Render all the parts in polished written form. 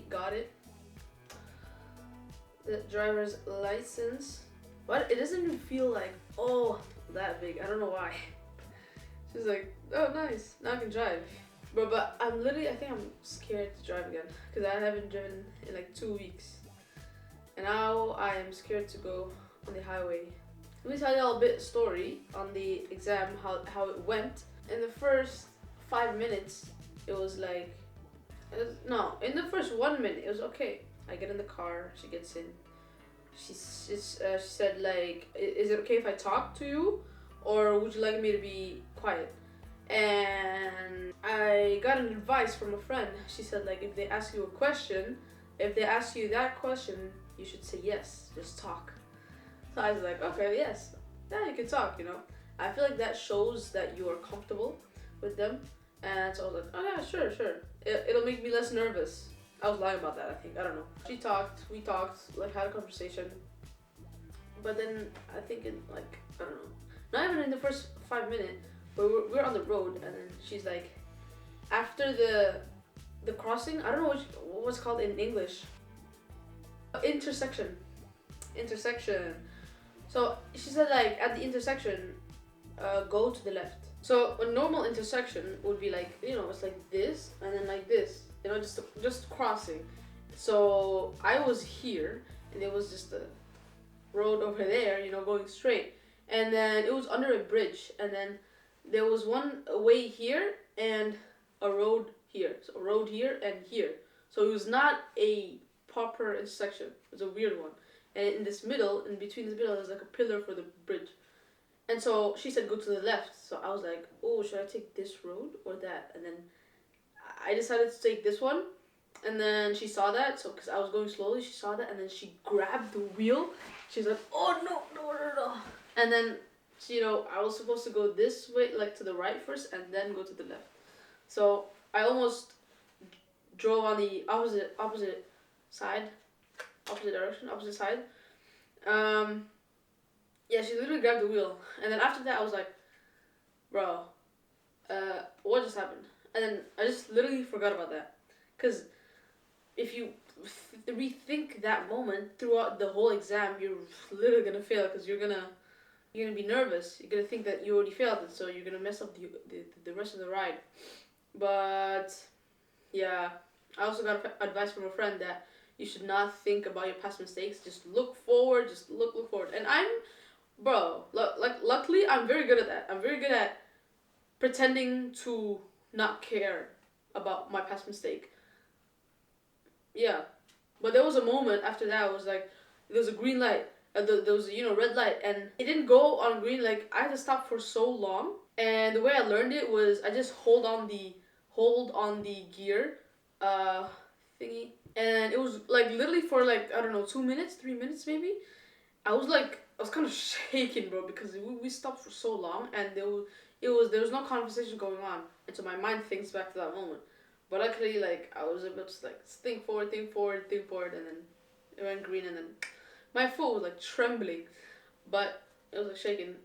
got it. The driver's license. What? It doesn't even feel like, oh, that big. I don't know why. She's like, oh, nice. Now I can drive. But I'm literally, I think I'm scared to drive again. Because I haven't driven in like 2 weeks. And now I am scared to go on the highway. Let me tell you a bit story on the exam, how it went. In the first 5 minutes, it was like, no, in the first 1 minute, it was okay. I get in the car, she gets in. She said like, is it okay if I talk to you? Or would you like me to be quiet? And I got an advice from a friend. She said like, if they ask you a question, if they ask you that question, you should say yes, just talk. So I was like, okay, yes, yeah, you can talk, you know. I feel like that shows that you are comfortable with them. And so I was like, oh yeah, sure. It'll make me less nervous. I was lying about that, I think, I don't know. We talked, like had a conversation. But then I think in like, I don't know, not even in the first 5 minutes, we're on the road, and then she's like, after the crossing, I don't know what's it called in English. Intersection. So she said like, at the intersection, go to the left. So a normal intersection would be like, you know, it's like this and then like this, you know, just crossing. So I was here and there was just a road over there, you know, going straight. And then it was under a bridge, and then there was one way here and a road here. So a road here and here. So it was not a proper intersection. It was a weird one. And in this middle, in between this middle, there's like a pillar for the bridge. And so she said, go to the left. So I was like, oh, should I take this road or that? And then I decided to take this one. And then she saw that. So, because I was going slowly, she saw that. And then she grabbed the wheel. She's like, oh, no. And then, you know, I was supposed to go this way, like to the right first, and then go to the left. So I almost drove on the opposite side. Opposite direction, opposite side. Yeah, she literally grabbed the wheel. And then after that, I was like, bro, what just happened? And then I just literally forgot about that. Because if you rethink that moment throughout the whole exam, you're literally going to fail, because you're gonna be nervous. You're going to think that you already failed it, so you're going to mess up the rest of the ride. But, yeah, I also got advice from a friend that you should not think about your past mistakes. Just look forward. Just look forward. And luckily, I'm very good at that. I'm very good at pretending to not care about my past mistake. Yeah. But there was a moment after that, it was like, there was a green light. There was a, red light. And it didn't go on green. Like, I had to stop for so long. And the way I learned it was, I just hold on the gear thingy. And it was like literally for like, I don't know, 2 minutes, 3 minutes maybe. I was kind of shaking, bro, because we stopped for so long, and there was no conversation going on, and so my mind thinks back to that moment. But luckily, like, I was able to like think forward, and then it went green, and then my foot was like trembling, but it was like shaking.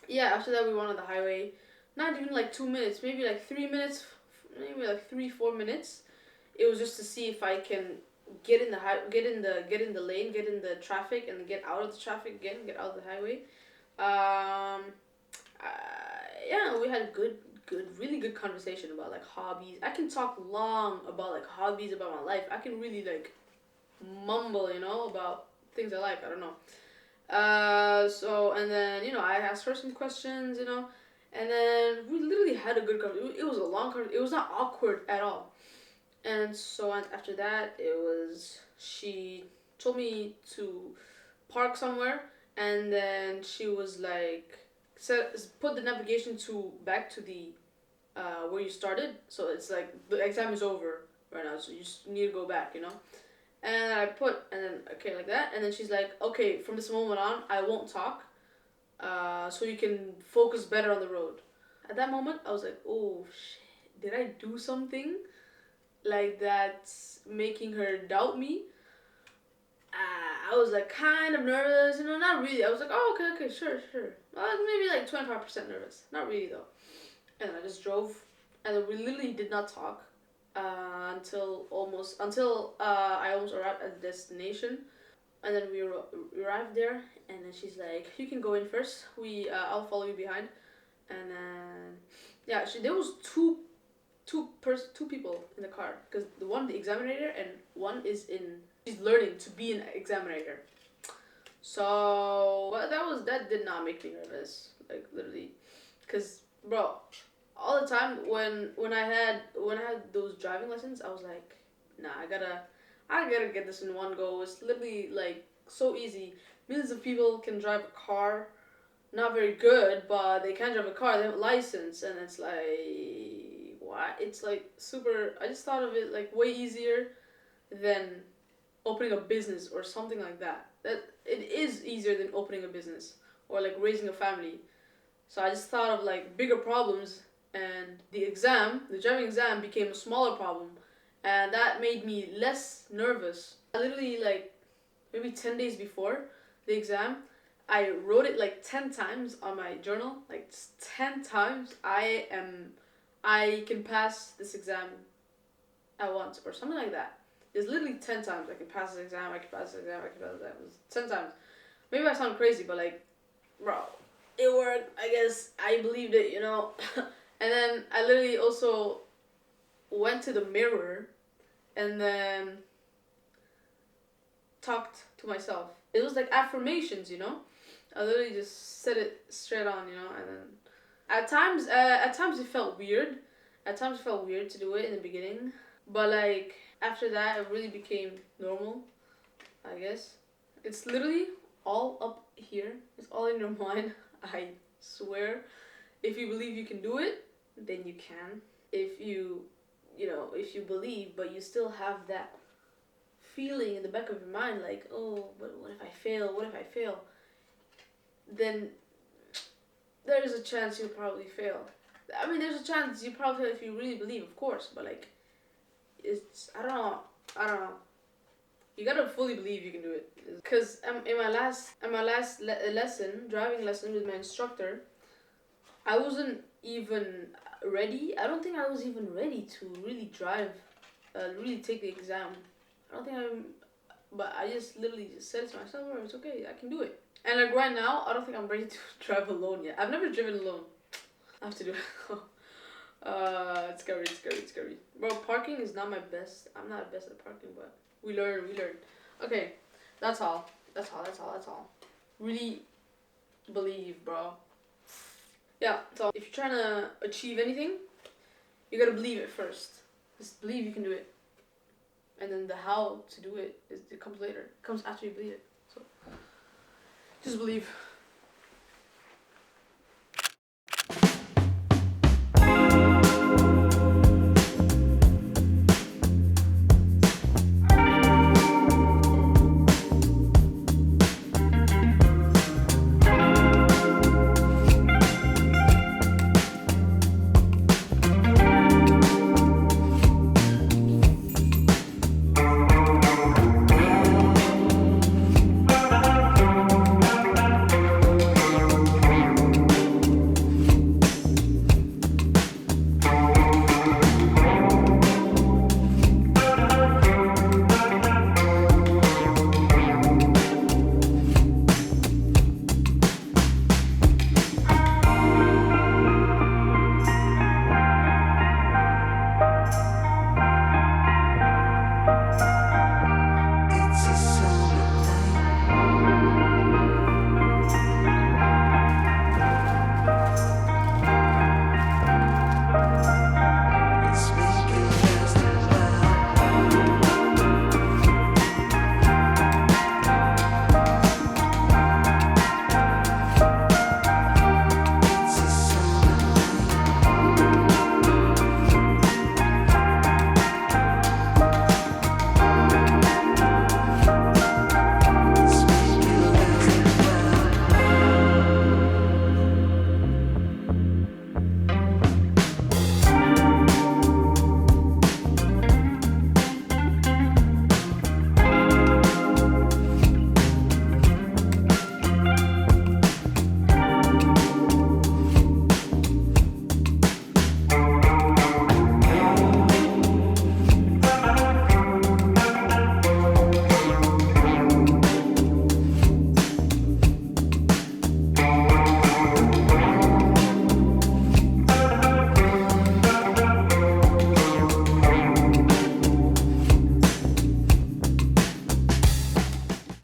Yeah. After that, we went on the highway. Not even like 2 minutes, maybe like 3 minutes, maybe like 3-4 minutes. It was just to see if I can get in the lane, get in the traffic, and get out of the traffic again, get out of the highway. Yeah, we had really good conversation about like hobbies. I can talk long about like hobbies, about my life. I can really like mumble, about things I like. I don't know. So, and then, I asked her some questions, and then we literally had a good conversation. It was a long conversation. It was not awkward at all. And so after that, she told me to park somewhere, and then she was like, put the navigation back to the where you started. So it's like the exam is over right now, so you just need to go back, And I and then okay, like that, and then she's like, okay, from this moment on, I won't talk, so you can focus better on the road. At that moment, I was like, oh shit, did I do something like that's making her doubt me? I was like kind of nervous, not really. I was like, oh, okay, sure. Maybe like 25% nervous. Not really though. And I just drove, and we literally did not talk. until I almost arrived at the destination, and then we arrived there, and then she's like, "You can go in first. I'll follow you behind." And then yeah, there was two people in the car, because the examinator, and one she's learning to be an examinator. So but that did not make me nervous, like literally, because bro, all the time when I had those driving lessons, I was like, nah, I gotta get this in one go. It's literally like so easy. Millions of people can drive a car, not very good, but they can drive a car. They have a license, and it's like what? It's like super. I just thought of it like way easier than opening a business or something like that. That it is easier than opening a business or like raising a family. So I just thought of like bigger problems, and the driving exam became a smaller problem, and that made me less nervous. I literally, like maybe 10 days before the exam, I wrote it like 10 times on my journal, like 10 times. I can pass this exam at once or something like that. It's literally 10 times. I can pass this exam, I can pass this exam, I can pass this exam. It's 10 times. Maybe I sound crazy, but like, bro, it worked. I guess I believed it, you know. And then I literally also went to the mirror and then talked to myself. It was like affirmations, you know. I literally just said it straight on, you know. And then at times it felt weird. At times it felt weird to do it in the beginning, but like after that, it really became normal, I guess. It's literally all up here. It's all in your mind. I swear. If you believe you can do it, then you can. If if you believe, but you still have that feeling in the back of your mind, like, oh, but what if I fail? What if I fail? Then there is a chance you'll probably fail. I mean, there's a chance you probably fail if you really believe, of course, but like, I don't know. I don't know. You gotta fully believe you can do it. Cause in my last driving lesson with my instructor, I wasn't even ready. I don't think I was even ready to really drive, really take the exam. I don't think but I just literally just said to myself, oh, it's okay, I can do it. And like right now, I don't think I'm ready to drive alone yet. I've never driven alone. I have to do it. It's scary. Bro, parking is not my best. I'm not best at parking, but we learn. Okay, that's all. Really believe, bro. Yeah, so if you're trying to achieve anything, you gotta believe it first. Just believe you can do it. And then the how to do it comes later. It comes after you believe it. So just believe.